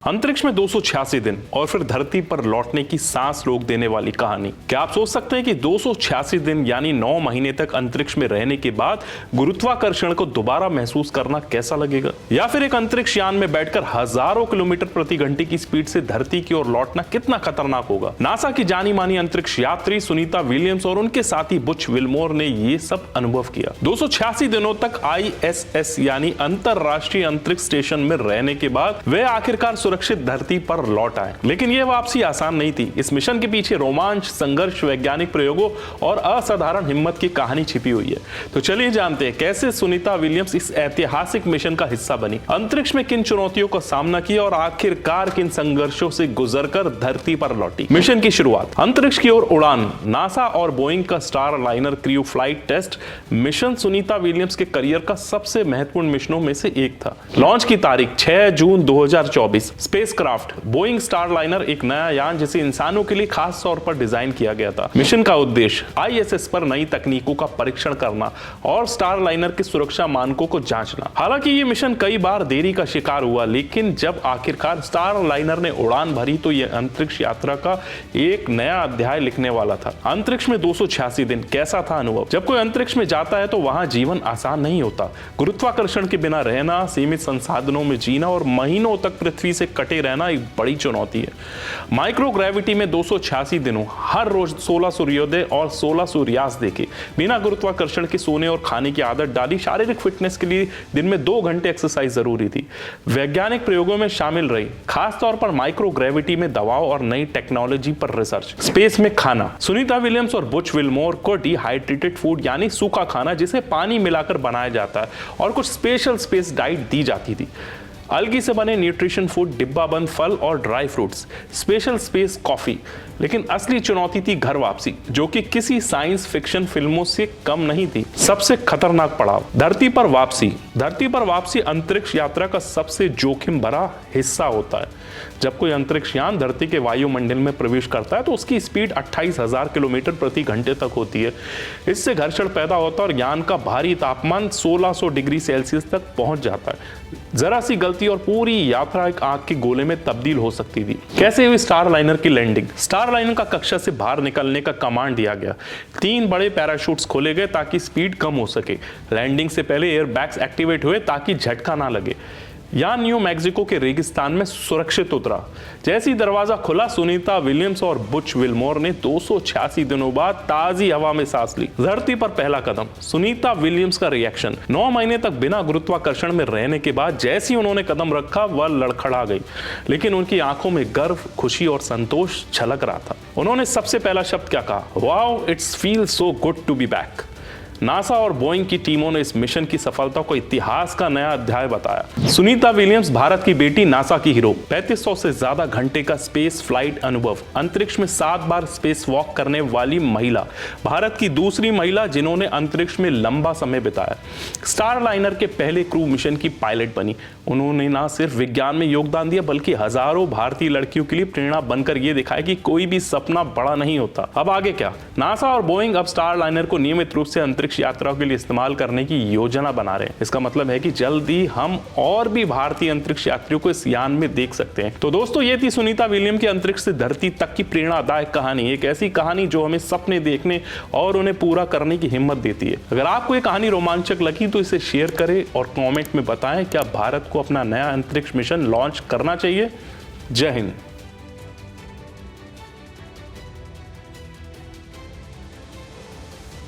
अंतरिक्ष में 286 दिन और फिर धरती पर लौटने की सांस रोक देने वाली कहानी। क्या आप सोच सकते हैं कि 286 दिन यानी 9 महीने तक अंतरिक्ष में रहने के बाद गुरुत्वाकर्षण को दोबारा महसूस करना कैसा लगेगा, या फिर एक अंतरिक्ष यान में बैठकर हजारों किलोमीटर प्रति घंटे की स्पीड से धरती की ओर लौटना कितना खतरनाक होगा। नासा की जानी मानी अंतरिक्ष यात्री सुनीता विलियम्स और उनके साथी बुच विल्मोर ने ये सब अनुभव किया। 286 दिनों तक ISS यानी अंतरराष्ट्रीय अंतरिक्ष स्टेशन में रहने के बाद वे आखिरकार सुरक्षित धरती पर लौट आए। लेकिन यह वापसी आसान नहीं थी। इस मिशन के पीछे रोमांच, संघर्ष, वैज्ञानिक प्रयोगों और असाधारण हिम्मत की कहानी छिपी हुई है। तो चलिए जानते हैं कैसे सुनीता विलियम्स इस ऐतिहासिक मिशन का हिस्सा बनी, अंतरिक्ष में किन चुनौतियों का सामना किया और आखिरकार किन संघर्षों से गुजरकर धरती पर लौटी। मिशन की शुरुआत। अंतरिक्ष की ओर उड़ान। नासा और बोइंग का Starliner crew flight test mission Sunita Williams के करियर का सबसे महत्वपूर्ण मिशनों में से एक था। लॉन्च की तारीख 6 जून 2024। स्पेसक्राफ्ट। बोइंग स्टार लाइनर एक नया यान जिसे इंसानों के लिए खास तौर पर डिजाइन किया गया था। मिशन का उद्देश्य ISS पर नई तकनीकों का परीक्षण करना और स्टार लाइनर के सुरक्षा मानकों को जांचना। हालांकि ये मिशन कई बार देरी का शिकार हुआ, लेकिन जब आखिरकार स्टार लाइनर ने उड़ान भरी तो यह अंतरिक्ष यात्रा का एक नया अध्याय लिखने वाला था। अंतरिक्ष में 286 दिन कैसा था अनुभव। जब कोई अंतरिक्ष में जाता है तो वहां जीवन आसान नहीं होता। गुरुत्वाकर्षण के बिना रहना, सीमित संसाधनों में जीना और महीनों तक पृथ्वी से कटे रहना एक बड़ी चुनौती है। माइक्रोग्रेविटी में 286 दिनों हर रोज 16 सूर्योदय और 16 सूर्यास्त देखे, बिना गुरुत्वाकर्षण के सोने और खाने की आदत डाली। शारीरिक फिटनेस के लिए दिन में 2 घंटे एक्सरसाइज जरूरी थी। वैज्ञानिक प्रयोगों में शामिल रही, खासतौर पर माइक्रोग्रेविटी में दवाओं और नई टेक्नोलॉजी पर रिसर्च। स्पेस में खाना। सुनीता विलियम्स और बुच विल्मोर को डिहाइड्रेटेड फूड यानी सूखा खाना जिसे पानी मिलाकर बनाया जाता है और कुछ स्पेशल स्पेस डाइट दी जाती थी। अलगी से बने न्यूट्रिशन फूड, डिब्बाबंद फल और dry fruits, special space coffee. लेकिन असली चुनौती थी घर वापसी, जो कि किसी साइंस फिक्शन फिल्मों से कम नहीं थी। सबसे खतरनाक पड़ाव, धरती पर वापसी। धरती पर वापसी अंतरिक्ष यात्रा का सबसे जोखिम भरा हिस्सा होता है। जब कोई अंतरिक्ष यान धरती के वायुमंडल में प्रवेश करता है तो उसकी स्पीड 28,000 किलोमीटर प्रति घंटे तक होती है। इससे घर्षण पैदा होता है और यान का भारी तापमान 1600 डिग्री सेल्सियस तक पहुंच जाता है। जरा सी गलती और पूरी यात्रा एक आग के गोले में तब्दील हो सकती थी। कैसे हुई स्टार लाइनर की लैंडिंग। स्टार लाइनर का कक्षा से बाहर निकलने का कमांड दिया गया। 3 बड़े पैराशूट्स खोले गए ताकि स्पीड कम हो सके। लैंडिंग से पहले एयर बैग्स एक्टिवेट हुए ताकि झटका ना लगे। यान न्यू मैक्सिको के रेगिस्तान में सुरक्षित उतरा। जैसे ही दरवाजा खुला, सुनीता विलियम्स और बुच विल्मोर ने 286 दिनों बाद ताजी हवा में सांस ली। धरती पर पहला कदम। सुनीता विलियम्स का रिएक्शन। 9 महीने तक बिना गुरुत्वाकर्षण में रहने के बाद जैसे ही उन्होंने कदम रखा वह लड़खड़ा गई, लेकिन उनकी आंखों में गर्व, खुशी और संतोष झलक रहा था। उन्होंने सबसे पहला शब्द क्या कहा? Wow, it's feel so good to be back. NASA और बोइंग की टीमों ने इस मिशन की सफलता को इतिहास का नया अध्याय बताया। सुनीता विलियम्स भारत की बेटी, नासा की हीरो। 3500 से ज्यादा घंटे का स्पेस फ्लाइट अनुभव। अंतरिक्ष में 7 बार स्पेस वॉक करने वाली महिला, भारत की दूसरी महिला जिन्होंने अंतरिक्ष में लंबा समय बिताया। स्टार लाइनर के पहले क्रू मिशन की पायलट बनी। उन्होंने न सिर्फ विज्ञान में योगदान दिया बल्कि हजारों भारतीय लड़कियों के लिए प्रेरणा बनकर यह दिखाया कि कोई भी सपना बड़ा नहीं होता। अब आगे क्या? नासा और बोइंग अब स्टार लाइनर को नियमित रूप से अंतरिक्ष यात्राओं के लिए इस्तेमाल करने की योजना बना रहे हैं। इसका मतलब है कि जल्द ही हम और भी भारतीय अंतरिक्ष यात्रियों को इस यान में देख सकते हैं। तो दोस्तों, ये थी सुनीता विलियम्स की अंतरिक्ष से धरती तक की प्रेरणादायक कहानी। एक ऐसी कहानी जो हमें सपने देखने और उन्हें पूरा करने की हिम्मत देती है। अगर आपको ये कहानी रोमांचक लगी तो इसे शेयर करें और कमेंट में बताएं क्या भारत को अपना नया अंतरिक्ष मिशन लॉन्च करना चाहिए। जय हिंद।